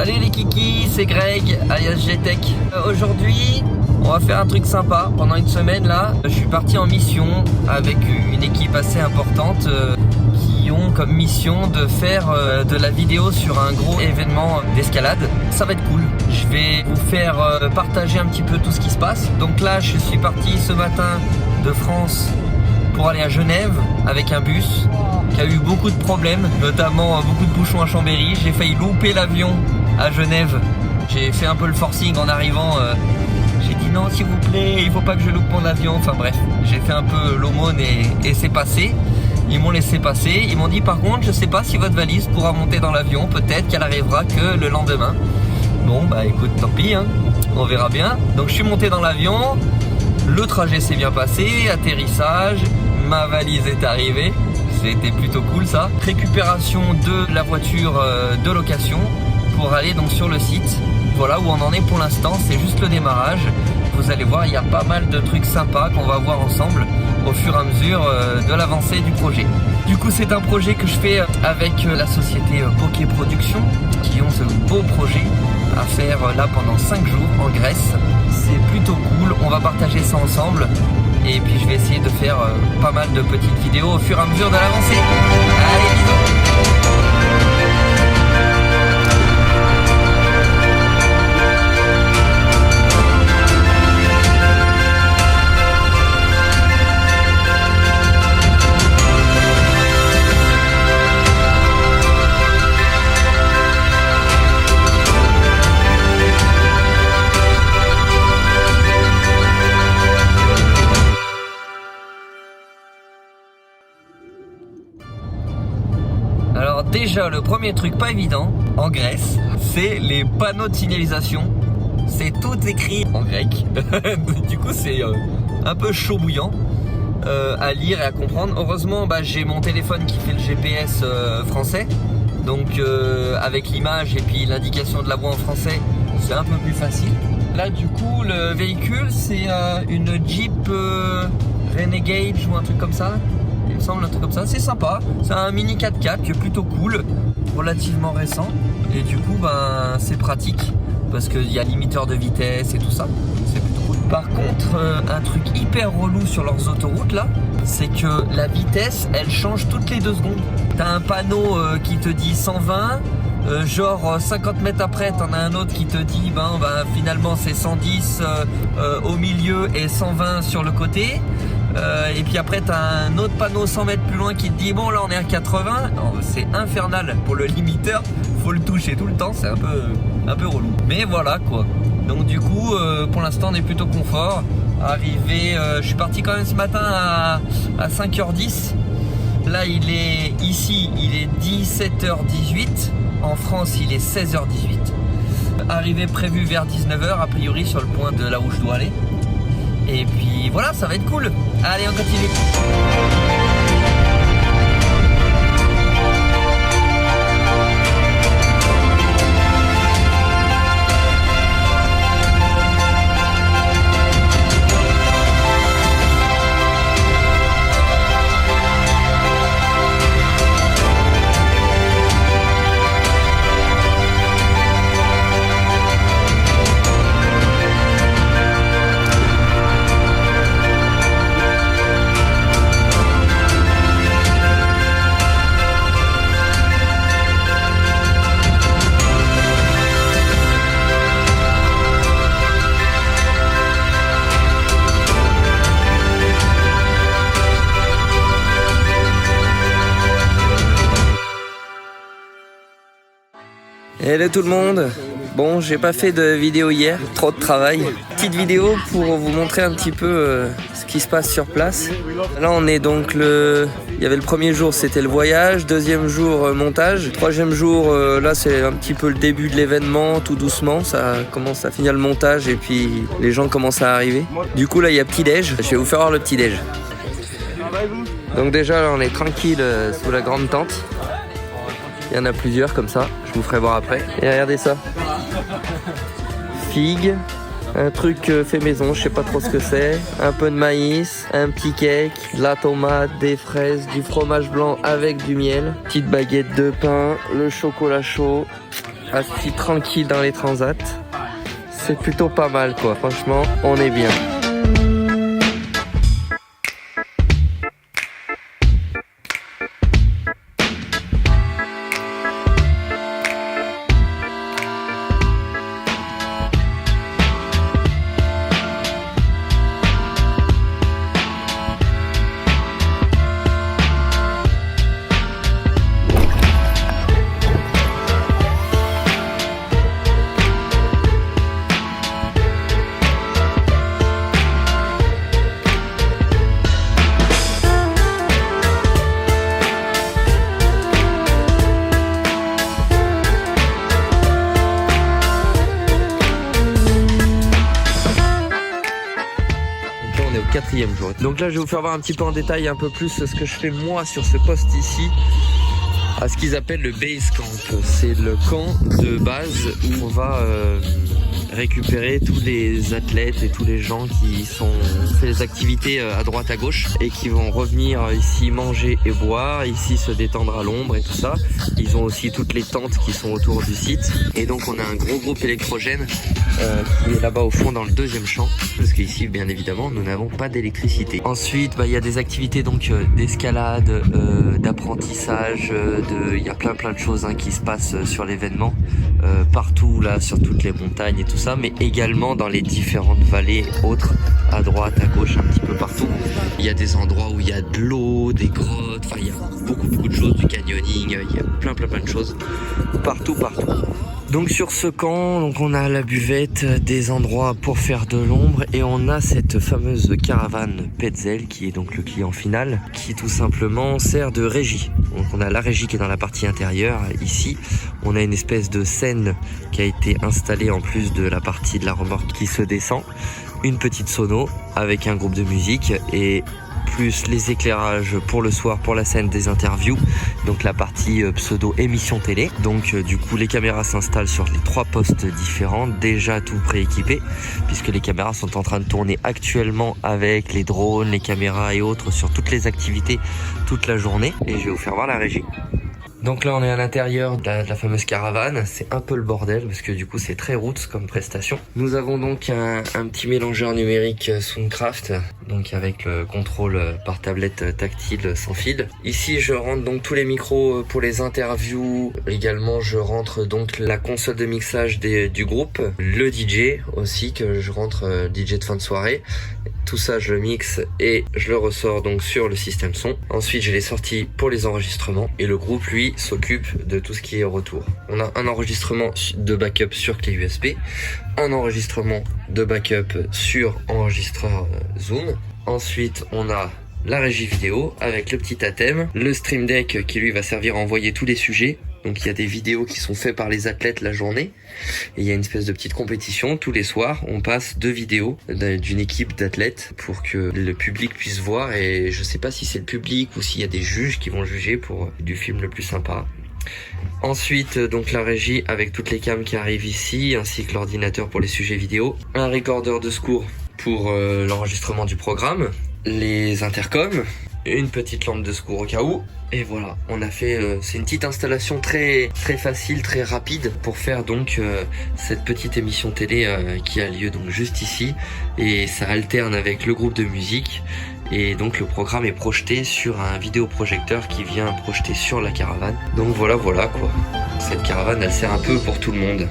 Salut les kikis, c'est Greg alias GTech. Aujourd'hui, on va faire un truc sympa. Pendant une semaine là, je suis parti en mission avec une équipe assez importante qui ont comme mission de faire de la vidéo sur un gros événement d'escalade. Ça va être cool. Je vais vous faire partager un petit peu tout ce qui se passe. Donc là, je suis parti ce matin de France pour aller à Genève avec un bus qui a eu beaucoup de problèmes, notamment beaucoup de bouchons à Chambéry. J'ai failli louper l'avion à Genève. J'ai fait un peu le forcing en arrivant. J'ai dit non s'il vous plaît, il faut pas que je loupe mon avion. Enfin bref, j'ai fait un peu l'aumône et c'est passé. Ils m'ont laissé passer. Ils m'ont dit par contre, je sais pas si votre valise pourra monter dans l'avion. Peut-être qu'elle arrivera que le lendemain. Bon bah écoute, tant pis, hein. On verra bien. Donc je suis monté dans l'avion. Le trajet s'est bien passé, atterrissage, ma valise est arrivée. C'était plutôt cool ça. Récupération de la voiture de location pour aller donc sur le site. Voilà où on en est pour l'instant, c'est juste le démarrage. Vous allez voir, il y a pas mal de trucs sympas qu'on va voir ensemble au fur et à mesure de l'avancée du projet. Du coup, c'est un projet que je fais avec la société Poké Production qui ont ce beau projet à faire là pendant 5 jours en Grèce. C'est plutôt cool, on va partager ça ensemble. Et puis je vais essayer de faire pas mal de petites vidéos au fur et à mesure de l'avancée. Allez, bisous! Alors déjà, le premier truc pas évident en Grèce, c'est les panneaux de signalisation. C'est tout écrit en grec. Du coup, c'est un peu chaud bouillant à lire et à comprendre. Heureusement, j'ai mon téléphone qui fait le GPS français. Donc avec l'image et puis l'indication de la voie en français, c'est un peu plus facile. Là, du coup, le véhicule, c'est une Jeep Renegade ou un truc comme ça. Il me semble un truc comme ça, c'est sympa. C'est un mini 4x4 qui est plutôt cool, relativement récent. Et du coup, c'est pratique parce qu'il y a limiteur de vitesse et tout ça. C'est plutôt cool. Par contre, un truc hyper relou sur leurs autoroutes là, c'est que la vitesse, elle change toutes les 2 secondes. T'as un panneau qui te dit 120. Genre 50 mètres après t'en as un autre qui te dit finalement c'est 110 au milieu et 120 sur le côté. Et puis après t'as un autre panneau 100 mètres plus loin qui te dit bon là on est à 80. C'est infernal pour le limiteur, faut le toucher tout le temps, c'est un peu relou. Mais voilà quoi. Donc du coup pour l'instant on est plutôt confort. Arrivé, je suis parti quand même ce matin à 5h10. Là il est 17h18. En France, il est 16h18. Arrivée prévue vers 19h, a priori, sur le point de là où je dois aller. Et puis voilà, ça va être cool. Allez, on continue. Hello tout le monde. Bon, j'ai pas fait de vidéo hier, trop de travail. Petite vidéo pour vous montrer un petit peu ce qui se passe sur place. Là on est donc il y avait le premier jour, c'était le voyage, deuxième jour montage, troisième jour là c'est un petit peu le début de l'événement, tout doucement, ça commence à finir le montage et puis les gens commencent à arriver. Du coup là il y a petit déj, je vais vous faire voir le petit déj. Donc déjà là on est tranquille sous la grande tente. Il y en a plusieurs comme ça, je vous ferai voir après. Et regardez ça. Figues, un truc fait maison, je sais pas trop ce que c'est. Un peu de maïs, un petit cake, de la tomate, des fraises, du fromage blanc avec du miel. Petite baguette de pain, le chocolat chaud. assis tranquille dans les transats. C'est plutôt pas mal quoi, franchement, on est bien. Quatrième jour. Donc là je vais vous faire voir un petit peu en détail un peu plus ce que je fais moi sur ce poste ici à ce qu'ils appellent le base camp. C'est le camp de base où on va récupérer tous les athlètes et tous les gens qui sont fait les activités à droite à gauche et qui vont revenir ici manger et boire, ici se détendre à l'ombre et tout ça. Ils ont aussi toutes les tentes qui sont autour du site et donc on a un gros groupe électrogène qui est là-bas au fond dans le deuxième champ parce qu'ici bien évidemment nous n'avons pas d'électricité. Ensuite il y a des activités donc d'escalade, d'apprentissage, il y a plein de choses qui se passent sur l'événement partout là sur toutes les montagnes et tout ça, mais également dans les différentes vallées autres à droite, à gauche, un petit peu partout. Il y a des endroits où il y a de l'eau, des grottes, enfin il y a beaucoup de choses, du canyoning, il y a plein de choses partout. Donc sur ce camp, donc on a la buvette, des endroits pour faire de l'ombre et on a cette fameuse caravane Petzl qui est donc le client final qui tout simplement sert de régie. Donc on a la régie qui est dans la partie intérieure ici. On a une espèce de scène qui a été installée en plus de la partie de la remorque qui se descend. Une petite sono avec un groupe de musique et plus les éclairages pour le soir, pour la scène des interviews, donc la partie pseudo émission télé. Donc du coup les caméras s'installent sur les 3 postes différents, déjà tout prééquipé puisque les caméras sont en train de tourner actuellement avec les drones, les caméras et autres sur toutes les activités toute la journée et je vais vous faire voir la régie. Donc là on est à l'intérieur de la fameuse caravane, c'est un peu le bordel parce que du coup c'est très roots comme prestation. Nous avons donc un petit mélangeur numérique Soundcraft, donc avec le contrôle par tablette tactile sans fil. Ici je rentre donc tous les micros pour les interviews, également je rentre donc la console de mixage du groupe, le DJ aussi que je rentre DJ de fin de soirée. Tout ça je le mixe et je le ressors donc sur le système son. Ensuite j'ai les sorties pour les enregistrements et le groupe lui s'occupe de tout ce qui est au retour. On a un enregistrement de backup sur clé USB, un enregistrement de backup sur enregistreur Zoom. Ensuite on a la régie vidéo avec le petit ATEM, le Stream Deck qui lui va servir à envoyer tous les sujets. Donc il y a des vidéos qui sont faites par les athlètes la journée et il y a une espèce de petite compétition. Tous les soirs, on passe 2 vidéos d'une équipe d'athlètes pour que le public puisse voir et je sais pas si c'est le public ou s'il y a des juges qui vont juger pour du film le plus sympa. Ensuite, donc la régie avec toutes les cams qui arrivent ici ainsi que l'ordinateur pour les sujets vidéo, un recorder de secours pour l'enregistrement du programme, les intercoms, une petite lampe de secours au cas où. Et voilà, on a fait, c'est une petite installation très facile, très rapide pour faire donc cette petite émission télé qui a lieu donc juste ici et ça alterne avec le groupe de musique et donc le programme est projeté sur un vidéoprojecteur qui vient projeter sur la caravane. Donc voilà quoi, cette caravane elle sert un peu pour tout le monde.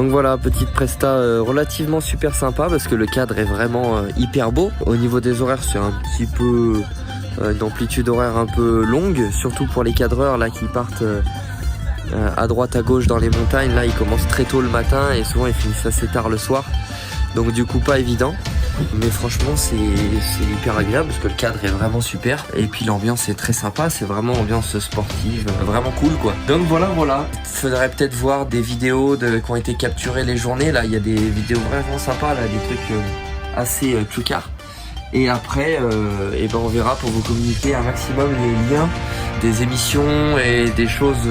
Donc voilà, petite presta relativement super sympa parce que le cadre est vraiment hyper beau. Au niveau des horaires, c'est un petit peu une amplitude horaire un peu longue, surtout pour les cadreurs là qui partent à droite à gauche dans les montagnes. Là ils commencent très tôt le matin et souvent ils finissent assez tard le soir, donc du coup pas évident, mais franchement c'est hyper agréable parce que le cadre est vraiment super et puis l'ambiance est très sympa, c'est vraiment ambiance sportive, vraiment cool quoi. Donc voilà, faudrait peut-être voir des vidéos qui ont été capturées les journées. Là il y a des vidéos vraiment sympas là, des trucs assez choucards. Et après, on verra pour vous communiquer un maximum les liens des émissions et des choses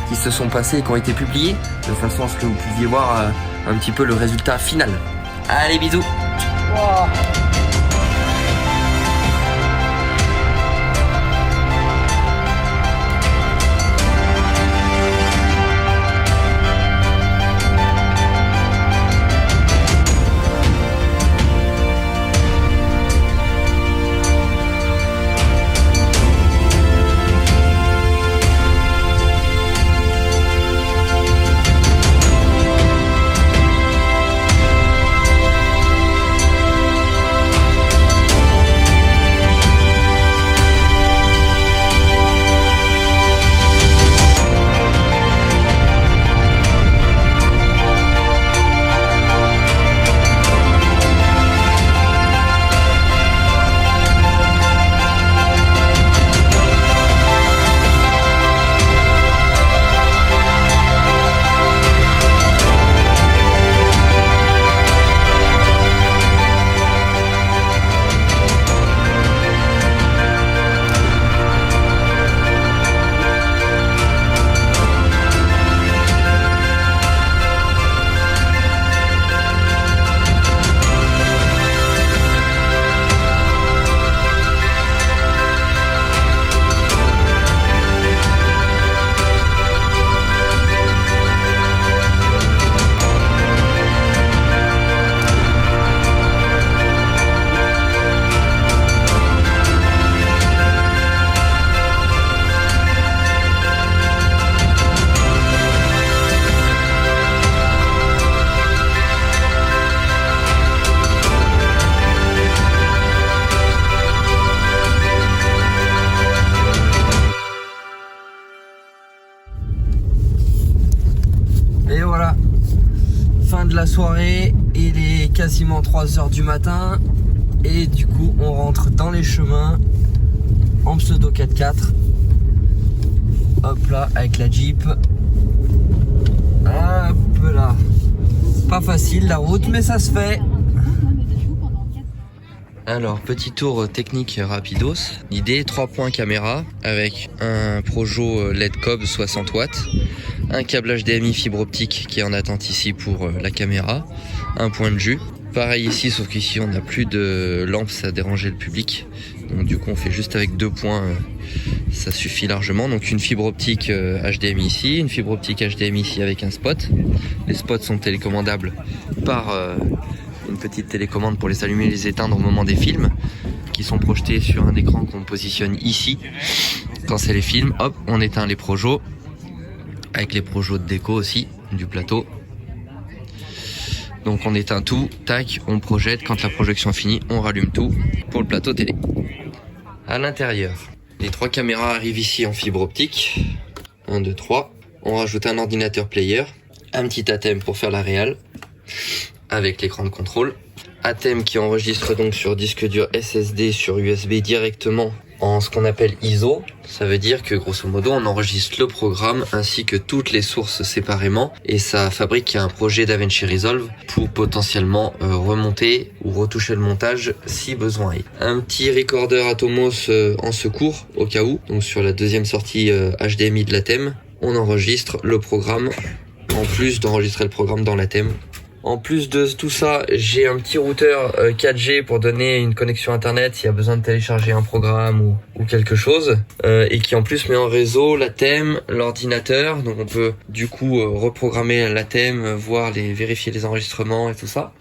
qui se sont passées et qui ont été publiées, de façon à ce que vous puissiez voir un petit peu le résultat final. Allez, bisous. Wow. Et voilà, fin de la soirée, il est quasiment 3 h du matin et du coup on rentre dans les chemins en pseudo 4x4. Hop là, avec la Jeep. Hop là. Pas facile la route, mais ça se fait. Alors, petit tour technique rapidos. L'idée, 3 points caméra avec un Projo LED Cob 60 watts, un câble HDMI fibre optique qui est en attente ici pour la caméra, un point de jus. Pareil ici, sauf qu'ici on n'a plus de lampe, ça a dérangé le public. Donc du coup on fait juste avec 2 points, ça suffit largement. Donc une fibre optique HDMI ici, une fibre optique HDMI ici avec un spot. Les spots sont télécommandables par une petite télécommande pour les allumer et les éteindre au moment des films, qui sont projetés sur un écran qu'on positionne ici. Quand c'est les films, hop, on éteint les projos, avec les projos de déco aussi, du plateau. Donc on éteint tout, tac, on projette, quand la projection est finie, on rallume tout pour le plateau télé. À l'intérieur, les 3 caméras arrivent ici en fibre optique. 1, 2, 3. On rajoute un ordinateur player, un petit ATEM pour faire la réal, avec l'écran de contrôle. ATEM qui enregistre donc sur disque dur SSD sur USB directement en ce qu'on appelle ISO. Ça veut dire que grosso modo on enregistre le programme ainsi que toutes les sources séparément et ça fabrique un projet DaVinci Resolve pour potentiellement remonter ou retoucher le montage si besoin est. Un petit recorder Atomos en secours au cas où, donc sur la deuxième sortie HDMI de l'ATEM, on enregistre le programme en plus d'enregistrer le programme dans l'ATEM. En plus de tout ça, j'ai un petit routeur 4G pour donner une connexion internet s'il y a besoin de télécharger un programme ou quelque chose. Et qui en plus met en réseau la thème, l'ordinateur. Donc on peut du coup reprogrammer la thème, vérifier les enregistrements et tout ça.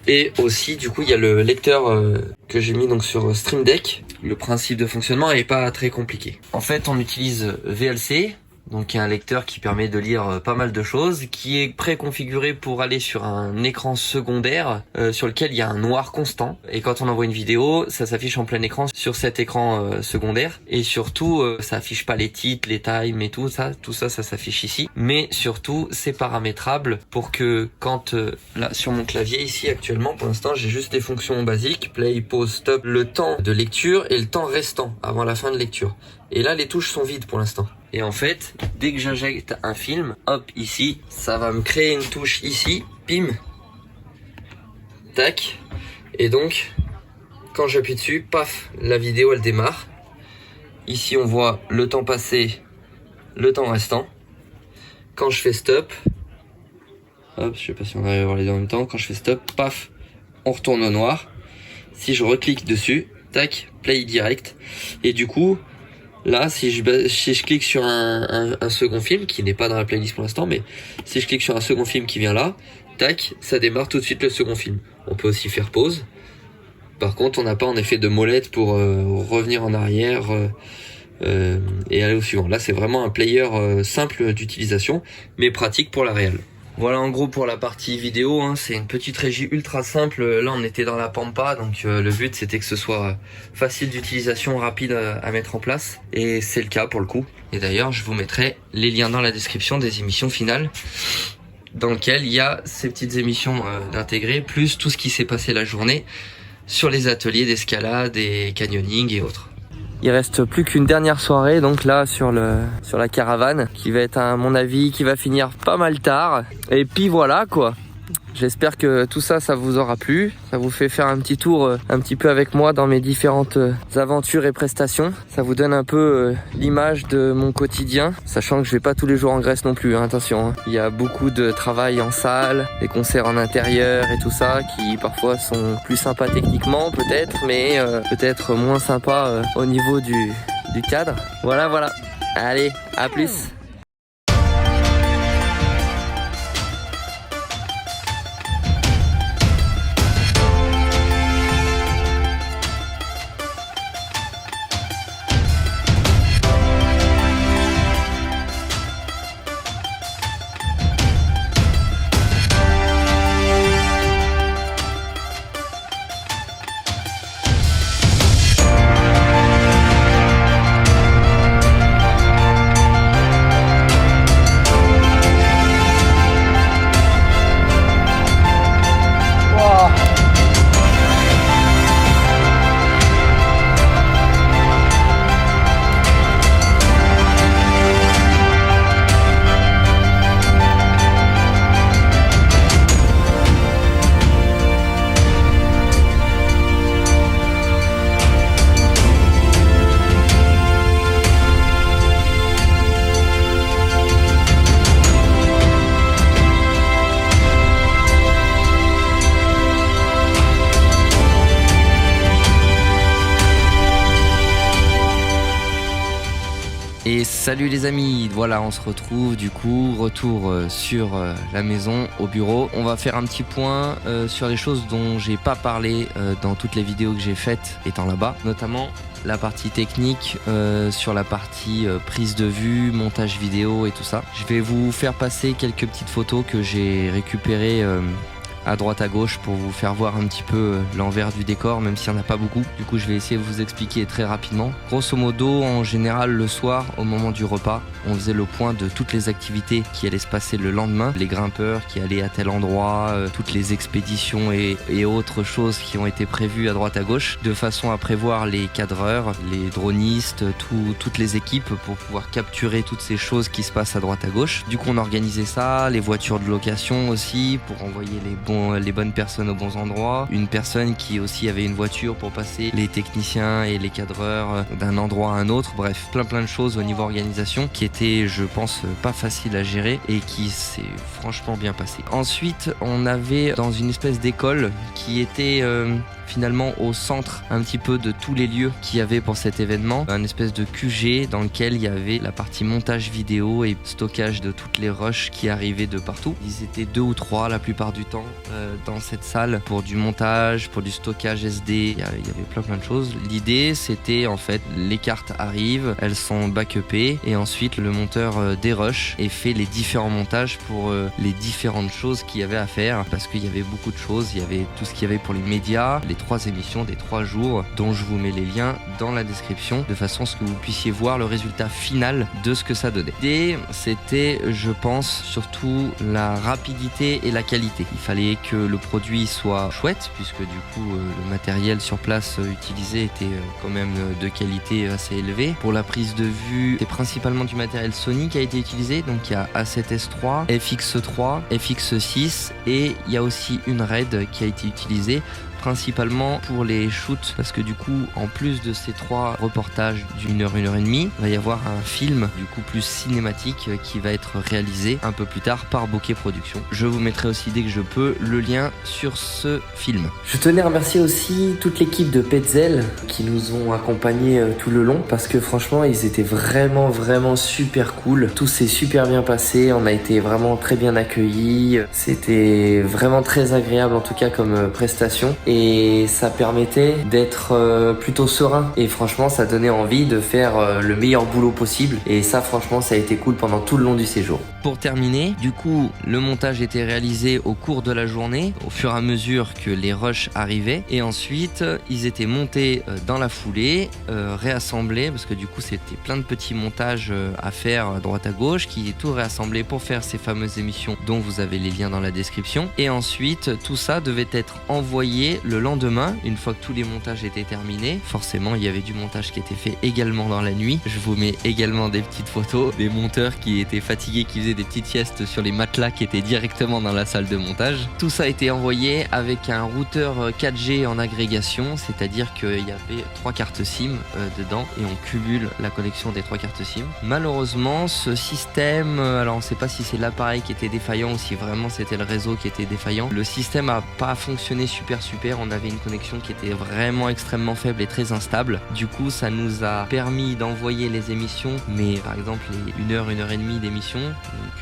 Et aussi du coup il y a le lecteur que j'ai mis donc sur Stream Deck. Le principe de fonctionnement est pas très compliqué. En fait on utilise VLC. Donc il y a un lecteur qui permet de lire pas mal de choses, qui est préconfiguré pour aller sur un écran secondaire sur lequel il y a un noir constant. Et quand on envoie une vidéo, ça s'affiche en plein écran sur cet écran secondaire. Et surtout, ça affiche pas les titres, les times et tout ça. Tout ça, ça s'affiche ici. Mais surtout, c'est paramétrable pour que quand là sur mon clavier ici actuellement, pour l'instant, j'ai juste des fonctions basiques, play, pause, stop, le temps de lecture et le temps restant avant la fin de lecture. Et là, les touches sont vides pour l'instant. Et en fait, dès que j'injecte un film, hop, ici, ça va me créer une touche ici, pim, tac. Et donc, quand j'appuie dessus, paf, la vidéo, elle démarre. Ici, on voit le temps passé, le temps restant. Quand je fais stop, hop, je sais pas si on arrive à voir les deux en même temps. Quand je fais stop, paf, on retourne au noir. Si je reclique dessus, tac, play direct. Et du coup, là, si je clique sur un second film, qui n'est pas dans la playlist pour l'instant, mais si je clique sur un second film qui vient là, tac, ça démarre tout de suite le second film. On peut aussi faire pause. Par contre, on n'a pas en effet de molette pour revenir en arrière et aller au suivant. Là, c'est vraiment un player simple d'utilisation, mais pratique pour la réelle. Voilà en gros pour la partie vidéo, hein, c'est une petite régie ultra simple. Là on était dans la Pampa, donc le but c'était que ce soit facile d'utilisation, rapide à mettre en place. Et c'est le cas pour le coup. Et d'ailleurs je vous mettrai les liens dans la description des émissions finales, dans lesquelles il y a ces petites émissions d'intégrer, plus tout ce qui s'est passé la journée sur les ateliers d'escalade et canyoning et autres. Il reste plus qu'une dernière soirée donc là sur la caravane qui va être à mon avis qui va finir pas mal tard. Et puis voilà quoi. J'espère que tout ça, ça vous aura plu. Ça vous fait faire un petit tour un petit peu avec moi dans mes différentes aventures et prestations. Ça vous donne un peu l'image de mon quotidien, sachant que je vais pas tous les jours en Grèce non plus, hein, attention. Hein. Il y a beaucoup de travail en salle, des concerts en intérieur et tout ça qui parfois sont plus sympas techniquement peut-être, mais peut-être moins sympas au niveau du cadre. Voilà. Allez, à plus. Et salut les amis, voilà on se retrouve du coup, retour sur la maison, au bureau. On va faire un petit point sur les choses dont j'ai pas parlé dans toutes les vidéos que j'ai faites étant là-bas, notamment la partie technique, sur la partie prise de vue, montage vidéo et tout ça. Je vais vous faire passer quelques petites photos que j'ai récupérées à droite à gauche pour vous faire voir un petit peu l'envers du décor, même s'il n'y en a pas beaucoup. Du coup je vais essayer de vous expliquer très rapidement. Grosso modo, en général le soir, au moment du repas, on faisait le point de toutes les activités qui allaient se passer le lendemain, les grimpeurs qui allaient à tel endroit, toutes les expéditions et autres choses qui ont été prévues à droite à gauche, de façon à prévoir les cadreurs, les dronistes, toutes les équipes pour pouvoir capturer toutes ces choses qui se passent à droite à gauche. Du coup on organisait ça, les voitures de location aussi pour envoyer les bonnes personnes aux bons endroits, une personne qui aussi avait une voiture pour passer les techniciens et les cadreurs d'un endroit à un autre, bref plein de choses au niveau organisation qui était je pense pas facile à gérer et qui s'est franchement bien passé. Ensuite on avait dans une espèce d'école qui était finalement au centre un petit peu de tous les lieux qu'il y avait pour cet événement, un espèce de QG dans lequel il y avait la partie montage vidéo et stockage de toutes les rushs qui arrivaient de partout. Ils étaient 2 ou 3 la plupart du temps dans cette salle pour du montage, pour du stockage SD, il y avait plein de choses. L'idée c'était en fait les cartes arrivent, elles sont backupées et ensuite le monteur dérush et fait les différents montages pour les différentes choses qu'il y avait à faire, parce qu'il y avait beaucoup de choses. Il y avait tout ce qu'il y avait pour les médias, les 3 émissions des 3 jours dont je vous mets les liens dans la description de façon à ce que vous puissiez voir le résultat final de ce que ça donnait. L'idée c'était, je pense, surtout la rapidité et la qualité. Il fallait que le produit soit chouette puisque du coup le matériel sur place utilisé était quand même de qualité assez élevée. Pour la prise de vue, c'est principalement du matériel Sony qui a été utilisé, donc il y a A7S3, FX3, FX6 et il y a aussi une RED qui a été utilisée principalement pour les shoots, parce que du coup en plus de ces 3 reportages d'1 heure, 1 heure et demie, il va y avoir un film du coup plus cinématique qui va être réalisé un peu plus tard par Bokeh Productions. Je vous mettrai aussi dès que je peux le lien sur ce film. Je tenais à remercier aussi toute l'équipe de Petzl qui nous ont accompagnés tout le long, parce que franchement ils étaient vraiment super cool. Tout s'est super bien passé, on a été vraiment très bien accueillis, c'était vraiment très agréable en tout cas comme prestation. Et ça permettait d'être plutôt serein. Et franchement, ça donnait envie de faire le meilleur boulot possible. Et ça, franchement, ça a été cool pendant tout le long du séjour. Pour terminer, du coup, le montage était réalisé au cours de la journée, au fur et à mesure que les rushs arrivaient. Et ensuite, ils étaient montés dans la foulée, réassemblés, parce que du coup, c'était plein de petits montages à faire à droite à gauche, qui est tout réassemblé pour faire ces fameuses émissions dont vous avez les liens dans la description. Et ensuite, tout ça devait être envoyé le lendemain, une fois que tous les montages étaient terminés. Forcément, il y avait du montage qui était fait également dans la nuit. Je vous mets également des petites photos des monteurs qui étaient fatigués, qui faisaient des petites siestes sur les matelas qui étaient directement dans la salle de montage. Tout ça a été envoyé avec un routeur 4G en agrégation, c'est-à-dire qu'il y avait 3 cartes SIM dedans et on cumule la connexion des 3 cartes SIM. Malheureusement, ce système, alors on ne sait pas si c'est l'appareil qui était défaillant ou si vraiment c'était le réseau qui était défaillant. Le système n'a pas fonctionné super. On avait une connexion qui était vraiment extrêmement faible et très instable. Du coup, ça nous a permis d'envoyer les émissions, mais par exemple les 1 heure, 1 heure et demie d'émissions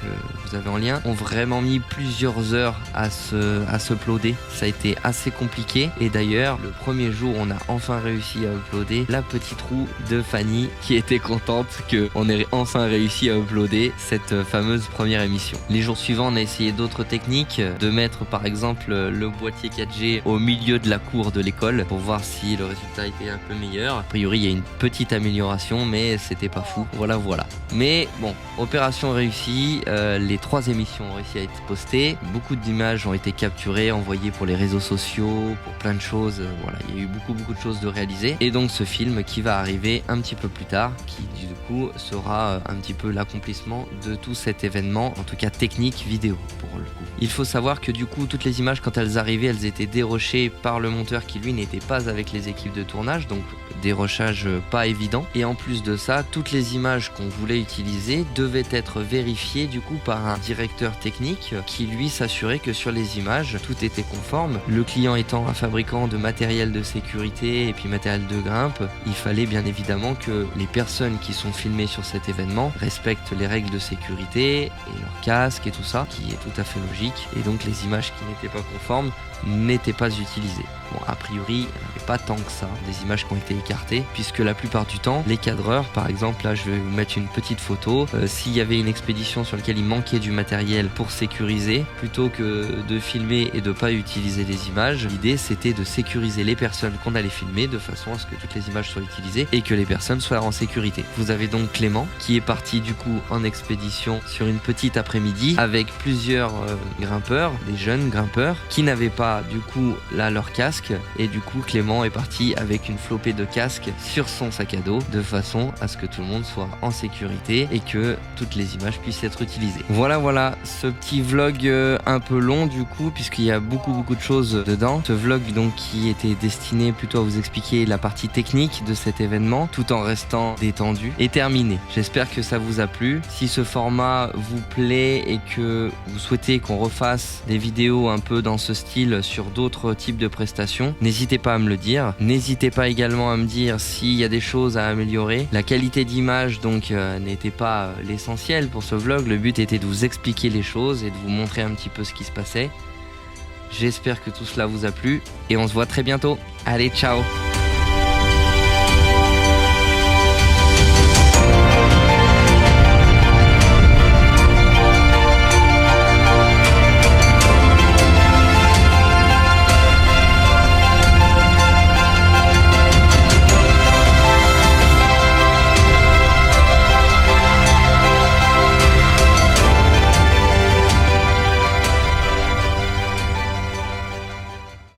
que vous avez en lien ont vraiment mis plusieurs heures à se uploader. Ça a été assez compliqué et d'ailleurs le premier jour on a enfin réussi à uploader la petite roue de Fanny qui était contente qu'on ait enfin réussi à uploader cette fameuse première émission. Les jours suivants on a essayé d'autres techniques, de mettre par exemple le boîtier 4G au milieu de la cour de l'école pour voir si le résultat était un peu meilleur. A priori il y a une petite amélioration mais c'était pas fou. Voilà. Mais bon, opération réussie, les 3 émissions ont réussi à être postées, beaucoup d'images ont été capturées, envoyées pour les réseaux sociaux, pour plein de choses, voilà, il y a eu beaucoup de choses de réaliser. Et donc ce film qui va arriver un petit peu plus tard, qui du coup sera un petit peu l'accomplissement de tout cet événement, en tout cas technique vidéo pour le coup. Il faut savoir que du coup toutes les images quand elles arrivaient, elles étaient dérochées par le monteur qui lui n'était pas avec les équipes de tournage, donc dérochage pas évident. Et en plus de ça, toutes les images qu'on voulait utiliser devaient être vérifiées du coup par un directeur technique qui lui s'assurait que sur les images tout était conforme. Le client étant un fabricant de matériel de sécurité et puis matériel de grimpe, il fallait bien évidemment que les personnes qui sont filmées sur cet événement respectent les règles de sécurité et leur casque et tout ça, qui est tout à fait logique. Et donc les images qui n'étaient pas conformes n'étaient pas utilisées. Bon, a priori, il n'y avait pas tant que ça, des images qui ont été écartées, puisque la plupart du temps, les cadreurs, par exemple, là je vais vous mettre une petite photo, s'il y avait une expédition sur laquelle il manquait du matériel pour sécuriser, plutôt que de filmer et de pas utiliser les images, l'idée c'était de sécuriser les personnes qu'on allait filmer de façon à ce que toutes les images soient utilisées et que les personnes soient en sécurité. Vous avez donc Clément qui est parti du coup en expédition sur une petite après-midi avec plusieurs grimpeurs, des jeunes grimpeurs qui n'avaient pas du coup là leur casque, et du coup Clément est parti avec une flopée de casque sur son sac à dos de façon à ce que tout le monde soit en sécurité et que toutes les images puissent être utilisées. Voilà, ce petit vlog un peu long du coup, puisqu'il y a beaucoup de choses dedans. Ce vlog donc qui était destiné plutôt à vous expliquer la partie technique de cet événement tout en restant détendu est terminé. J'espère que ça vous a plu. Si ce format vous plaît et que vous souhaitez qu'on refasse des vidéos un peu dans ce style sur d'autres types de prestations, n'hésitez pas à me le dire. N'hésitez pas également à me dire s'il y a des choses à améliorer. La qualité d'image donc n'était pas l'essentiel pour ce vlog. Le but était de vous expliquer les choses et de vous montrer un petit peu ce qui se passait. J'espère que tout cela vous a plu et on se voit très bientôt. Allez, ciao!